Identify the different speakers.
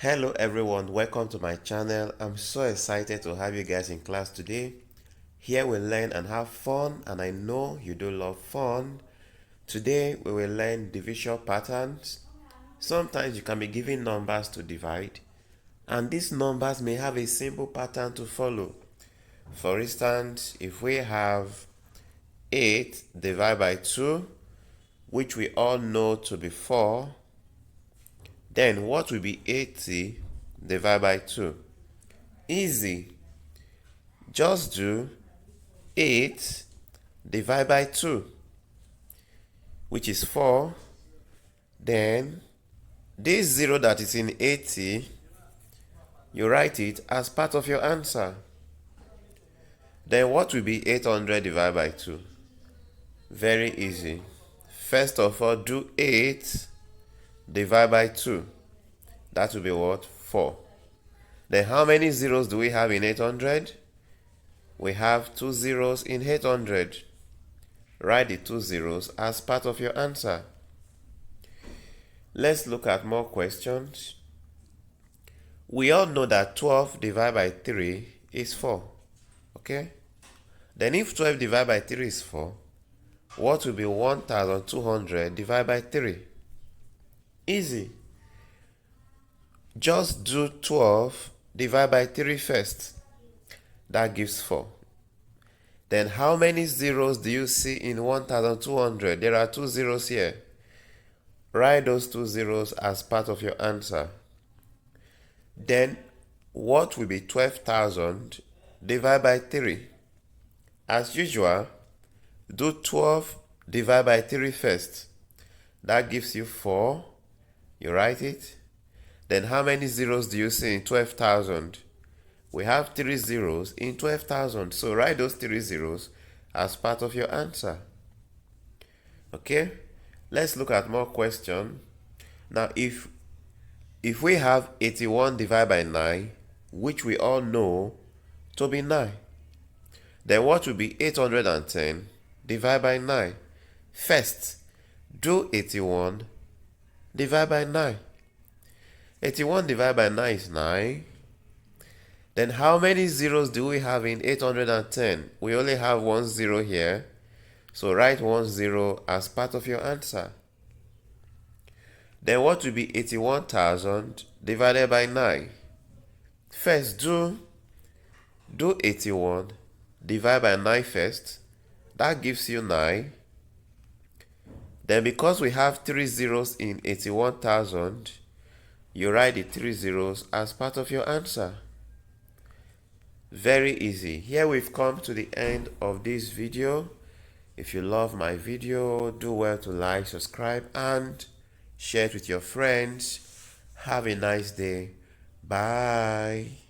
Speaker 1: Hello everyone, welcome to my channel. I'm so excited to have you guys in class today. Here we learn and have fun, and I know you do love fun. Today we will learn division patterns. Sometimes you can be given numbers to divide, and these numbers may have a simple pattern to follow. For instance, if we have 8 divided by 2, which we all know to be 4, then what will be 80 divided by 2? Easy. Just do 8 divided by 2, which is 4. Then this 0 that is in 80, you write it as part of your answer. Then what will be 800 divided by 2? Very easy. First of all, do 8 divided by 2. That will be what? 4. Then how many zeros do we have in 800? We have 2 zeros in 800. Write the 2 zeros as part of your answer. Let's look at more questions. We all know that 12 divided by 3 is 4. Okay? Then if 12 divided by 3 is 4, what will be 1200 divided by 3? Easy. Just do 12 divided by 3 first. That gives 4. Then how many zeros do you see in 1200? There are 2 zeros here. Write those 2 zeros as part of your answer. Then what will be 12,000 divided by 3? As usual, do 12 divided by 3 first. That gives you 4. You write it. Then how many zeros do you see in 12,000? We have 3 zeros in 12,000. So write those 3 zeros as part of your answer. Okay? Let's look at more questions. Now, if we have 81 divided by 9, which we all know to be 9, then what will be 810 divided by 9? First, do 81 divided by 9. 81 divided by 9 is 9. Then how many zeros do we have in 810? We only have 1 0 here. So write 1 0 as part of your answer. Then what will be 81,000 divided by 9? First, do 81 divided by 9 first. That gives you 9. Then because we have 3 zeros in 81,000, you write the 3 zeros as part of your answer. Very easy. Here we've come to the end of this video. If you love my video, do well to like, subscribe, and share it with your friends. Have a nice day. Bye.